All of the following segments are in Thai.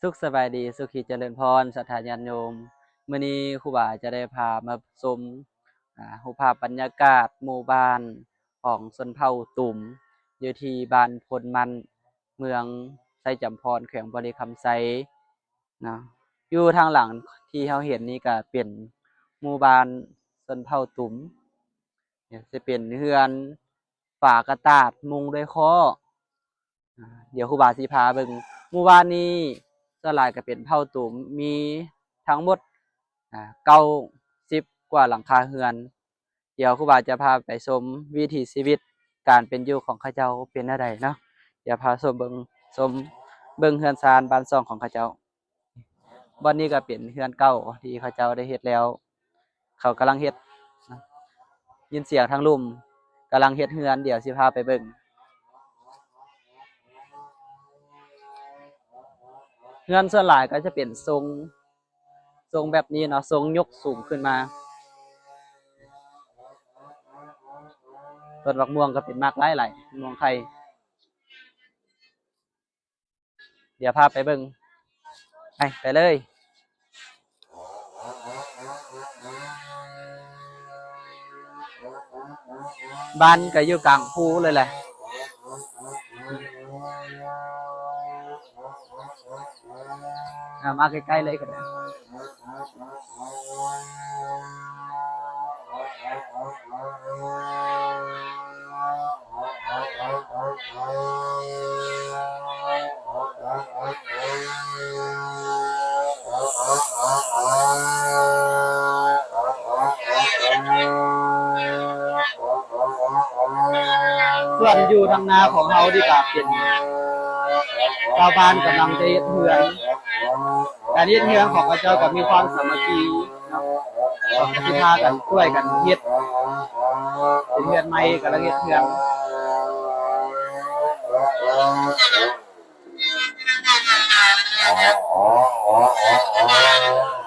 สุขสบายดีสุขีเจริญพรศรัทธาญาติโยมมื้อนี้ครูบาจะได้พามาชมรูปภาพบรรยากาศหมู่บ้านของชนเผ่าตุ่มอยู่ที่บ้านพลมันเมืองไสจำพรแขวงบริคำไสเนาะอยู่ทางหลังที่เราเห็นนี่ก็เป็นหมู่บ้านชนเผ่าตุ่มเนี่ยจะเป็นเรือนฝากระตาดมุงด้วยค้อเดี๋ยวครูบาสิพาเบิ่งหมู่บ้านนี้ส่วนหลายก็เป็นเผ่าตุ่มมีทั้งหมด90กว่าหลังคาเรือนเดี๋ยวครูบาจะพาไปชมวิถีชีวิตการเป็นอยู่ของเขาเจ้าเป็นจั่งใดเนาะเดี๋ยวพาชมเบิ่งเรือนชานบ้านช่องของเขาเจ้าบ่อนนี้ก็เป็นเรือนเก่าที่เขาเจ้าได้เฮ็ดแล้ว เขากำลังเฮ็ดนะยินเสียงทางลุ่มกำลังเฮ็ดเรือนเดี๋ยวสิพาไปเบิ่งเรือนส่วนหลายก็จะเป็นทรงแบบนี้เนาะทรงยกสูงขึ้นมาต้นบักม่วงก็เป็นมากหลายม่วงไข่เดี๋ยวพาไปเบิ่งไปเลยบ้านก็อยู่กลางภูเลยแหละมาใกล้ๆเลยก็ได้ส่วนอยู่ทางนาของเฮาดีกว่าเป็นชาวบ้านกำลังจะเฮ็ดเรือนการเฮ็ดเรือนของเขาเจ้าก็มีความสามัคคีเนาะต้องสิพากันช่วยกันเฮ็ดเป็นเรือนใหม่กำลังเฮ็ดเรือน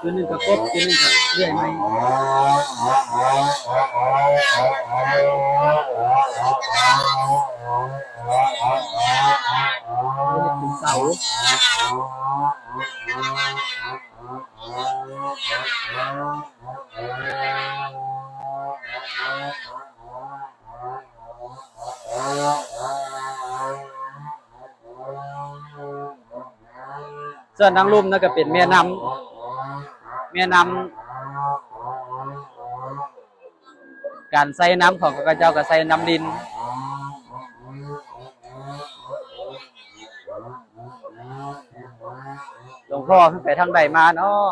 ตัวนึงก็กบตัวนึงก็เรื่อยไม้เป็นเสาส่วนทางลุ่มนั่นก็เป็นแม่น้ำการใส่น้ำของพระเจ้าก็ใส่น้ำดินหลวงพ่อขึ้นไปทางใดมาเนาะ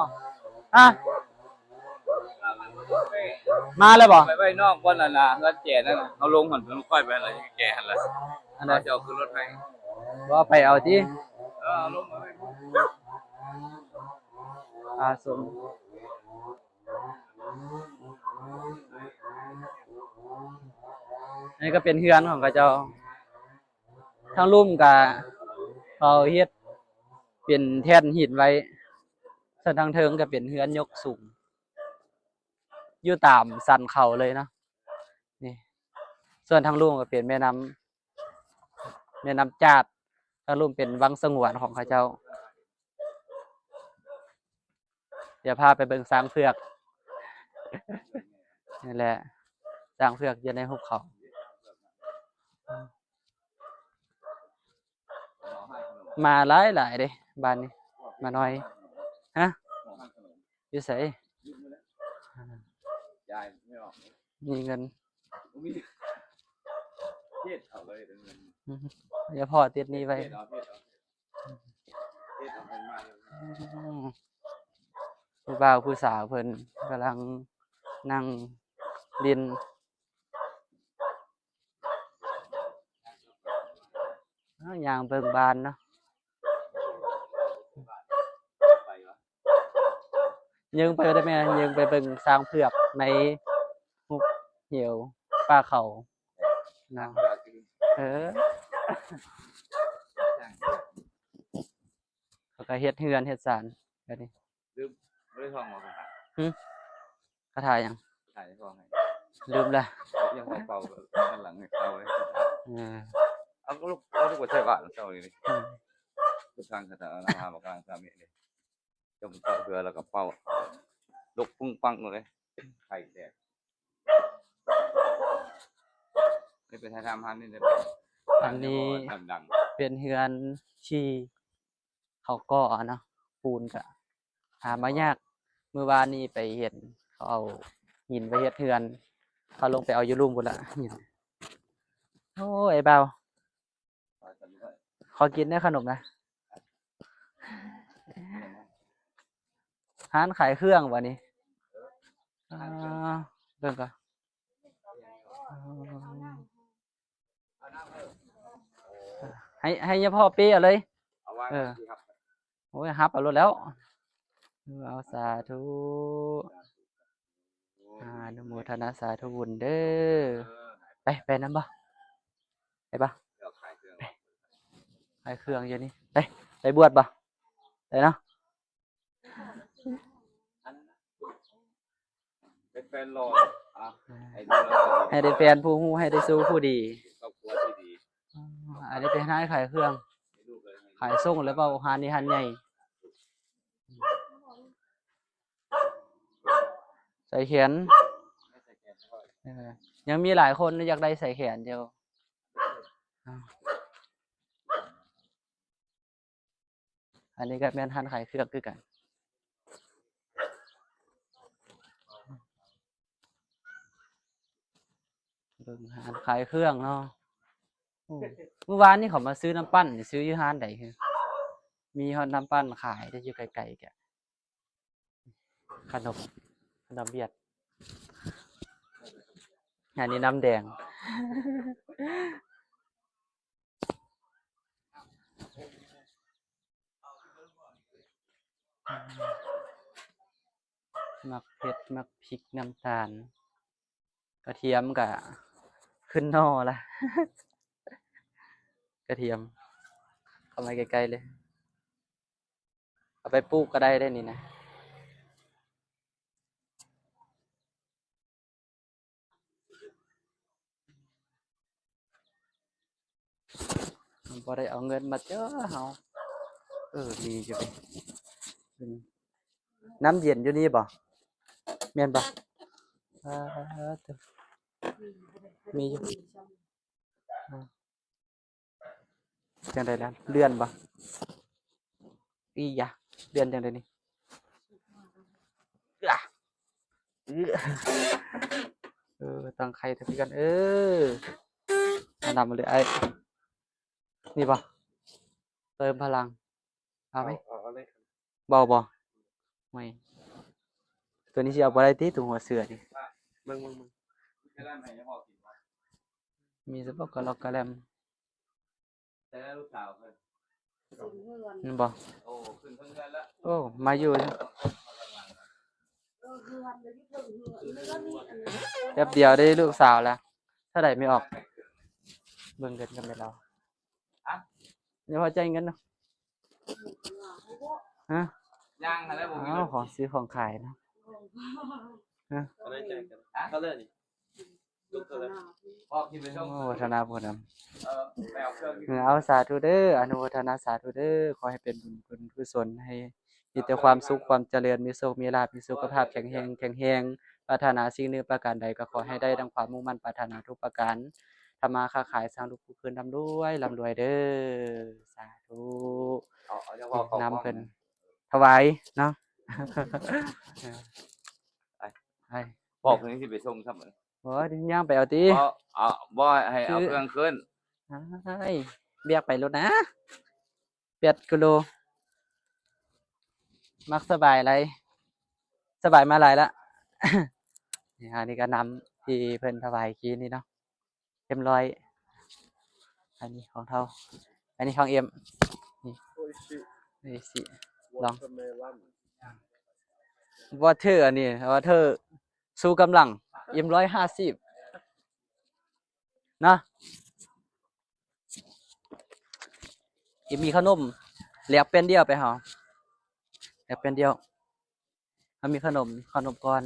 มาแล้วบ่ไปนอกบ่นั่นน่ะรถแก่นั่นเขาลงหั่นเพิ่นค่อยไปอะไรแก่หั่นล่ะอันนั้นจะเอาขึ้นรถไปบ่ไปเอาติลงมาสมนี่ก็เป็นเฮือนของเขาเจ้าทางลุ่มก็เขาเฮ็ดเป็นแท่นหินไว้ส่วนทางเทิงก็เป็นเฮือนยกสูงอยู่ตามสันเขาเลยเนาะนี่ส่วนทางลุ่มก็เป็นแม่น้ำจาดทางลุ่มเป็นวังสงวนของเขาเจ้าเดี๋ยวพาไปเบิ่งช้างเผือกนี่แหละช้างเผือกอยู่ในหุบเขามาหลายเด้บ้านนี้มาหน่อยฮะอยู่ไสมีเงินอย่าพอติดนี้ไว้ผู้บ่าวผู้สาวเพิ่นกำลังนั่งดินอย่างเบิ่งบานเนาะยิงไปได้ไหมยิงไปเบิ่งสร้างเผือกในหุบเหี่ยวป่าเขานะเขาก็เฮ็ดเฮือนเฮ็ดศาลแบบนี้ลืมบ่ได้ท่องบ่คาถาหยังถ่ายท่องให้ลืมแล้วยังเป่าด้านหลังให้เอาไว้เอาลูกบ่ใช่บ้านเจ้านี่ คือทางคาถานาหามกลางสามเมตรเลยจมกับเรือแล้วก็เป่าลุกปุ้งปังเลยไข่แตกนี่เป็นทางทำฮันนี่เลย อันนี้ ดัง เป็นเฮือนที่เขาก่อเนาะปูนก็หามายากเมื่อวานนี้ไปเห็นเขาเอาหินไปเฮ็ดเฮือน เขาลงไปเอาอยู่ลุ่มพุ่นละหินโอ้ยไอ้เบาขอกินได้ขนมนะร้านขายเครื่องวะนี่เรื่องก็ให้ยาพ่อเปี้ยเลย ๆเอาไว้ครับ โอ้ยฮับเอารถแล้วเอาสาธุอนุโมทนาสาธุบุญเด้อไปนำบ่ไปบ่ เดี๋ยวขายเครื่อง ขายเครื่องอยู่นี่ไปบวชบ่ไปเนาะ เป็นแฟนรออ่ะให้ ให้ได้แฟนผู้ฮู้ให้ได้สู้ผู้ดี ครอบครัวที่ดี อันนี้เป็นร้านขายเครื่อง ให้ลูกเลย ขายส่งแล้วเปล่าหานนี่หันใหญ่ใส่แขนยังมีหลายคนอยากได้ใส่แขนเดียวอันนี้ก็แม่นหันขายเครื่องคือกันเบิ่งหานขายเครื่องเนาะเมื่อวานนี่เขามาซื้อน้ำปั้นซื้ออยู่ห้านใดคือมีฮอดน้ำปั้นขายได้อยู่ไกลๆแกขนมเบียดอันนี้น้ำแดงมักเผ็ดมักพริกน้ำตาลกระเทียมกะขึ้นนอละ กระเทียมเข้ามาใกล้ๆเลยเอาไปปลูกก็ได้นี่นะบ่ได้เอาเงินมาเจ้อเฮามีอยู่ไปน้ำเย็นอยู่นี่บ่แม่นบ่มีอยู่จังได๋ล่ะเลื่อนบ่อีหยะเลื่อนจังได๋นี่ตั้งไข่ทักกันอันดับมาเลยไอ้นี่บ่เติมพลังเอาไหมเบาบ่ไม่ตัวนี้สิเอาบ่ได้ติตัวหัวเสือนี่เบิ่งมีสะบอกกะลอกกะแลมแต่ลูกสาวเพิ่น นี่บ่ โอ้ขึ้นเพิ่นกันแล้ว โอ้มาอยู่แป๊บเดียวได้ลูกสาวแล้วถ้าใดไม่ออกเบิ่งเงินกันไปเราเดี๋ยวพอใจเงินเนาะฮะ ย่างอะไรบ่มี อ้าวของซื้อของขายเนาะฮะ อะไรแจกกันเขาเลยนี่ลูกเลยพ่อกินไปช่อง โอ้วัฒนาบุญน ไปเอาเครื่อง ำเอาสาธุเด้ออนุโมทนาสาธุเด้อขอให้เป็นบุญกุศลให้มีแต่ความสุขความเจริญมีโชคมีลาภมีสุขภาพแข็งแรงปรารถนาสิ่งหนึ่งประการใดก็ขอให้ได้ดังความมุ่งมั่นปรารถนาทุกประการทำมาค้าขายสร้างลูกผู้คืนร่ำรวยเด้อสาธุ เอาจะว่า นำเพิ่นถวายเนาะไป บอกเพิ่นสิไปส่งครับ บ่ย่างไปเอาติ บ่ให้เอาเครื่องขึ้น เรียกไปรถนะ8กิโลมักสบายอะไรสบายมาหลายละ นี่อันนี้ก็นำที่เพิ่นถวายกี้นี่เนาะเอ็มร้อยอันนี้ของเท่าอันนี้ของเอ็มนี่สิลองวอเตอร์อันนี้วอเตอร์สู้กำลังเอ็ม150นะอีมีขนมแลกเป็นเดียวไปเฮาแลกเป็นเดียวเขามีขนมก้อน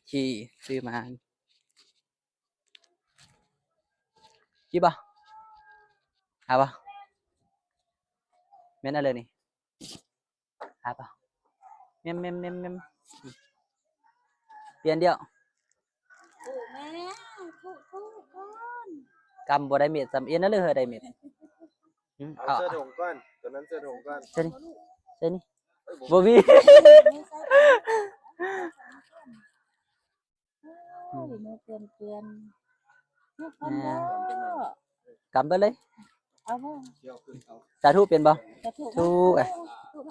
ที่ซื้อมากี่บ่เอาบ่ แม่นอะไรนี่หาป่ะเมมเมมเมมเมมเปลี่ยนเดียว ถูกแม่ถูกก่อน กำบ่ได้เม็ดสำเอ็นนั่นเลยเฮ้ยได้เม็ดเอาเอาเสื้อถุงก่อนตัวนั้นเสื้อถุงก่อน เส้นนี่เส้นนี่บ่มี ไม่ใส่เฮ้ยมือเปลี่ยนมือคนเด้อก ำไปเลย เอาบ่ สาธุเป็นบ่ จะถูก ถูกอ่ะ ถูก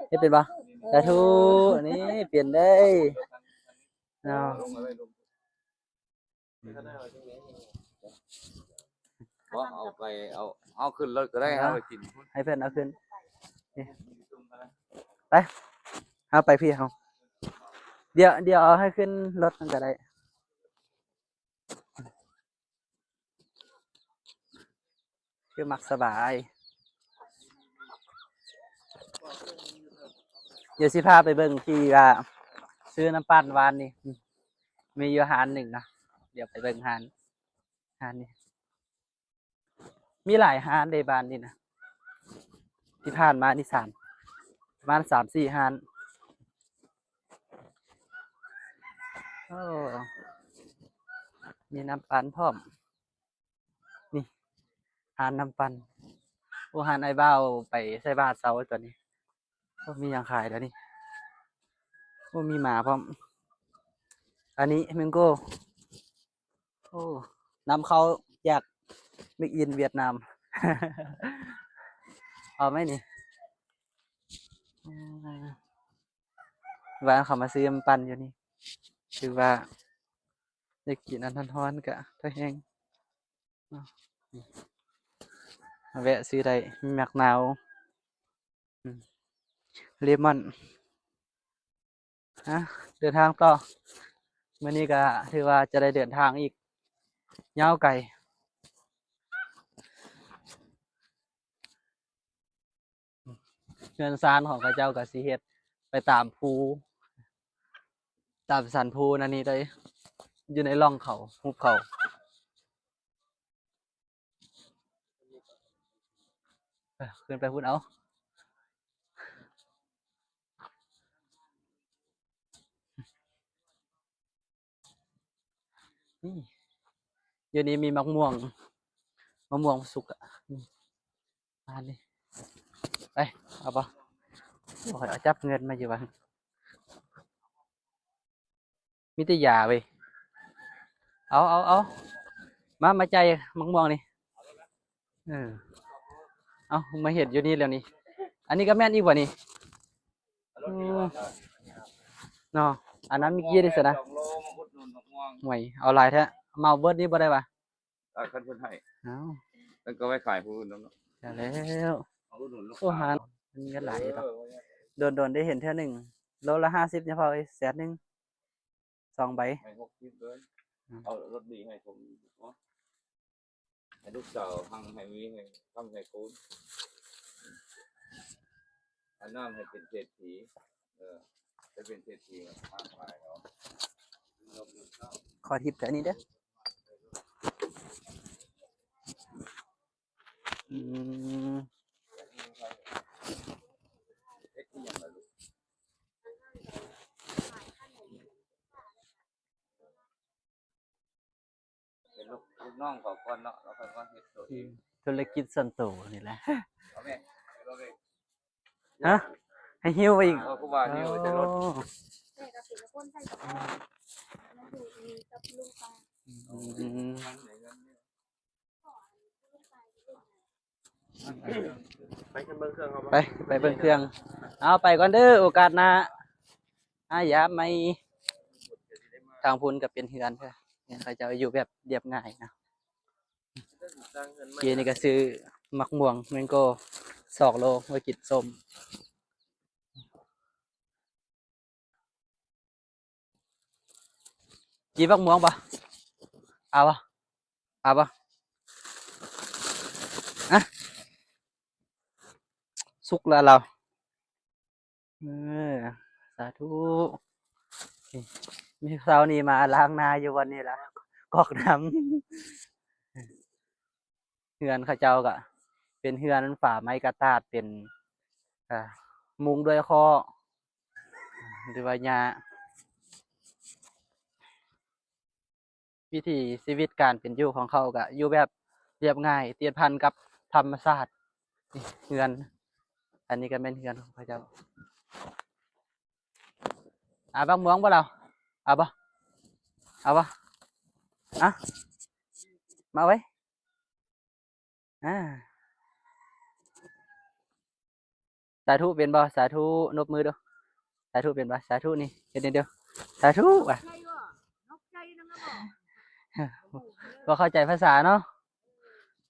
เฮ็ดเป็นบ่สาธุนี่เปลี่ยนได้เนาะ ลงมาเลยลง ข้างหน้าเอาตรงนี้ บ่เอาไปเอาขึ้นรถก็ได้เอาไปกิน ให้เพิ่นเอาขึ้นนี่ไปเอาไปพี่เฮาเดี๋ยวเอาให้ขึ้นรถมันก็ได้คือมักสบายเดี๋ยวสิพาไปเบิ่งที่ว่าซื้อน้ำปั่นหวานนี่มีอยู่ร้านหนึ่งนะเดี๋ยวไปเบิ่งร้านนี้มีหลายร้านในบ้านนี่นะที่ผ่านมานี่ประมาณ3-4ร้านโอ้มีน้ำปั่นพร้อมนี่ร้านน้ำปั่นโอ้ร้านไอ้บ้าวไปใส่บาตรเช้าตัวนี้โอ้มีหยังขายแล้วนี่โอ้มีหมาพร้อมอันนี้แมงโก้โอ้นำเข้าจากเมกอินเวียดนาม เอาไหมนี่ว่าเขามาซื้อน้ำปั่นอยู่นี่คือว่าอยากกินอันร้อนๆกะถ้าแห้งเนาะนี่มาแวะซื้อได้มีแมกนาวเลมอนเดินทางต่อมื้อนี้ก็ถือว่าจะได้เดินทางอีกยาวไกลเงินซานของเขาเจ้าก็สิเฮ็ดไปตามภูตามสันภูนั่นนี่เลยอยู่ในร่องเขาหุบเขาขึ้นไปพูดเอานี่อยู่นี่มีมะม่วงสุกอ่ะนี่มานี่ไปเอาปะโอ้ยเอาจับเงินมาอยู่บ้านมีแต่ยาเว้ยเอามาใจมะม่วงนี่เอามาเห็ดอยู่นี่แล้วนี่อันนี้ก็แม่นอีกว่านี่เนาะอันนั้นมีกี่ได้สินะ 2 โลมาอุดหนุนมะม่วง ห่วยเอาหลายแท้เมาเบิดนี่บ่ได้ปะ คันเพิ่นให้ เอา แล้วก็ไว้ขายผู้อื่นนำเนาะ จะแล้ว เอาอุดหนุนลูก โอ้ ค้า หามันก็หลายดอกโดนได้เห็นเท่าหนึ่งโลละ50เนี่ยพอไอ้100,000 2 ใบ ให้60เลยเอารถดีให้ผมเนาะให้ลูกสาวหังให้มีให้ทำให้คุณอันนั้นให้เป็นเศรษฐีจะเป็นเศรษฐีมากมายเนาะ ขอทิปแต่อันนี้เด้ออืม เอ็กซ์ยังไงลูกเป็นลูกน้องของคนเนาะแล้วคนก็เฮ็ดตัวเอง ธุรกิจส่วนตัวนี่แหละ เอาแม่เอาแม่ ฮะให้หิ้วไปอีก กูว่านี่จะรถ โอ้ แม่กับสิคนใส่กับพ่อแล้วอยู่กับลูกตา อืม ไปขึ้นเบิ้งเครื่องเขา ไปเบิ่งเครื่องเอาไปก่อนเด้อโอกาสหน้าอยามไม่ทางพุ่นก็เป็นเฮือนเด้อเนี่ยเขาจะอยู่แบบเรียบง่ายนะ สร้างเงินมา เกียนี่ก็ซื้อมักม่วงแมงโก้2 โลไว้กินส้มกินมักม่วงปะเอาปะอะสุกแล้วเราสาธุนี่มีเช้านี้มาล้างนาอยู่วันนี้ละกอกน้ำเฮือนเขาเจ้าก็เ เป็นเฮือนฝาไม้กระตาดเป็นมุงด้วยข้อหรือว่าหญ้าวิถีชีวิตการเป็นอยู่ของเขาก็อยู่แบบเรียบง่ายเตียดพันกับธรรมชาตินี่เฮือน อันนี้ก็เป็นเฮือนของพระเจ้าบักม่วงบ่เราเอาบ่เอาบ่อ่ะมาไว้สาธุเป็นบ่สาธุนบมือดูสาธุเป็นบ่สาธุนี่เฮ็ดเดียวสาธุว่ะบ่เข้าใจภาษาเนาะ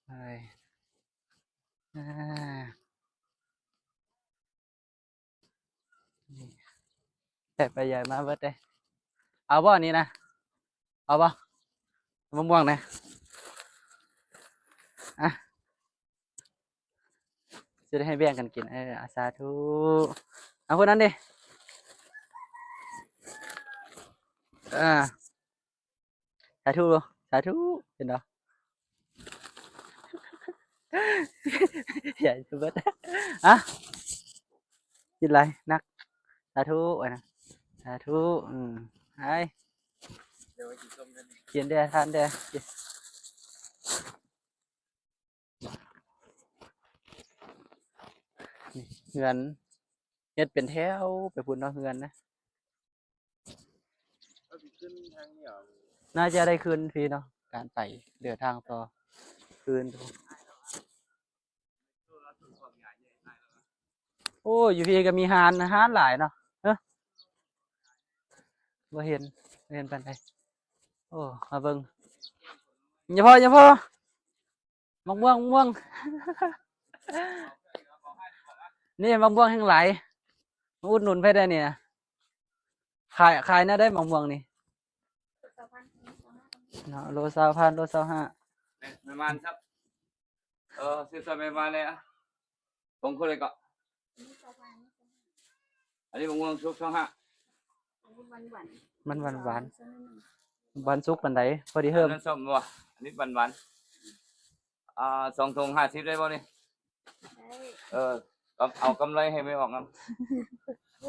ไปแต่ไปใหญ่มาเบิดเลยเอาบ่นี่นะเอาบ่มะม่วงนะจะได้ให้แบ่งกันกินสาธุเอาคนนั้นดิสาธุสาธุเห็นเหรอใหญ่สุดกินอะไรนักสาธุนะสาธุไอ้เดี๋ยวไปกินส้มกัน กินได้ทานได้เงินเฮ็ดเป็นแถวไปพุ่นเนาะเงินนะขึ้นทางนี้เหรอ น่าจะได้คืนฟรีเนาะการไปเดินทางต่อคืนโอ้อยู่พี่ก็มีฮานหลายเนาะบ่เห็นปานใดโอ้มาเบิ่งอย่าพอมะม่วงนี่มะม่วงแห่งหลายมาอุดหนุนไปได้เนี่ยขายน่าได้มะม่วงนี่เนาะโล20,000โล25ไม่มันครับซื้อซอยไม่มาเลยอ่ะผมคนเลยก็อันนี้ผมวงชุบช่องห้ามันหวานสุกปานใดพอดีเฮิ่มนั่นส้มว่ะอันนี้หวาน2 ถุง50ได้บ่นี่เอากำไรให้ไม่ออกครับ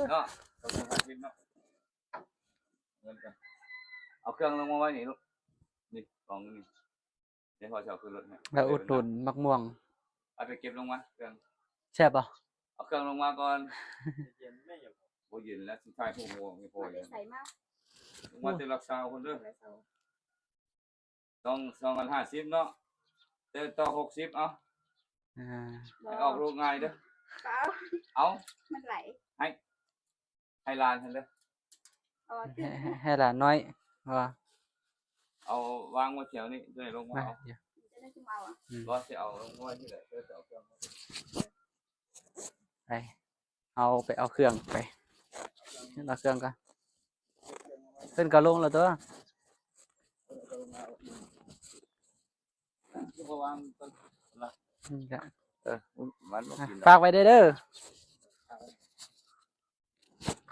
เนาะ2 ถุง50เนาะเงินกันเอาเครื่องลงมาไว้นี่ลูกนี่กล่องนี่เดี๋ยวพอจะเอาขึ้นรถให้แล้วอุดหนุนมะม่วงเอาไปเก็บลงมาเครื่องแซ่บบ่เอาเครื่องลงมาก่อนเย็นไม่อยู่บ่เย็นแล้วสุดท้ายโหไม่พอเลยใส่มา ลงมาจะรักษาคนเด้อ250เนาะเติมต่อ60เอาให้ออกลูกง่ายเด้อเอามันไหลให้ลานเห็นเด้อให้หลานน้อยว่าเอาวางไว้แถวนี้จะได้ลงมาเอาจะได้ชิมเอาบ่สิเอาลงไว้ที่ไหนเด้อเอาเครื่องไปเอาเครื่องไปเอาเครื่องกันขึ้นกระลงแล้วตัววางต้นละมันฝากไว้เด้อ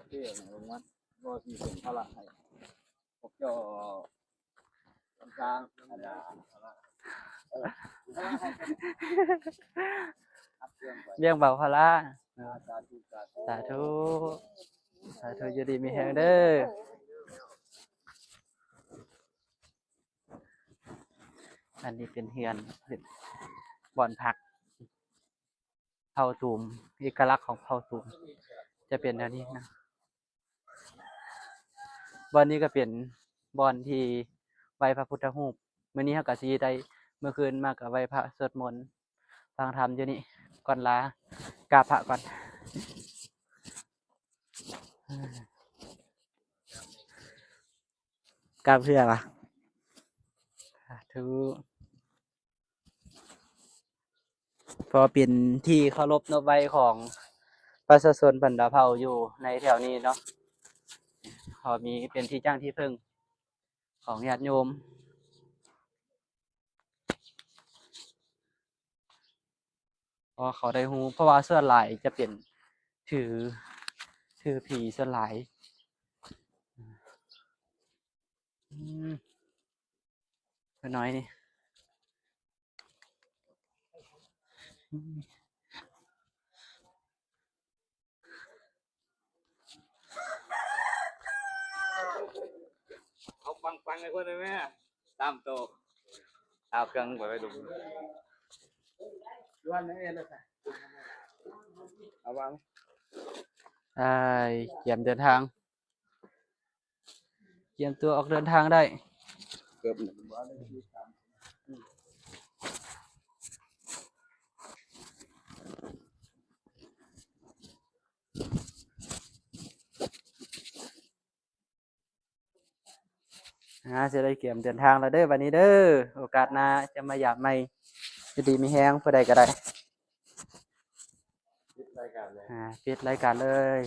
ที่ลงมาบ่สิเป็นภาระให้พวกเจ้ากลางเลี้ยงเบาภาระสาธุอยู่ดีมีแฮงเด้ออันนี้เป็นเฮือนบ่อนพักเผาตูมเอกลักษณ์ของเผาตูมจะเป็นแบบนี้นะบ่อนนี้ก็เป็นบ่อนที่ไหว้พระพุทธรูปมื้อนี้เฮาก็สิได้เมื่อคืนมาก็ไหว้พระสวดมนต์ฟังธรรมอยู่นี่ก่อนลากราบพระก่อนกราบเพื่อป่ะสาธุเพราะเป็นที่เคารพนับไหว้ของประชาชนบรรดาเผ่าอยู่ในแถวนี้เนาะพอมีเป็นที่จ้างที่พึ่งของญาติโยมเพราะเขาได้ฮู้เพราะว่าส่วนหลายจะเป็นถือผีส่วนหลายน้อยนี่ เอาปังๆให้เพิ่นได้ไหมตามโตเอาเครื่องไปดู วันนี้เลยค่ะเอาวาง ได้เตรียมเดินทางเตรียมตัวออกเดินทางได้ เกือบ จะได้เตรียมเดินทางแล้วเด้อวันนี้เด้อโอกาสหน้าจะมาอยากใหม่จะดีมีแฮงผู้ใดก็ได้ รายการเลย ปิดรายการเลย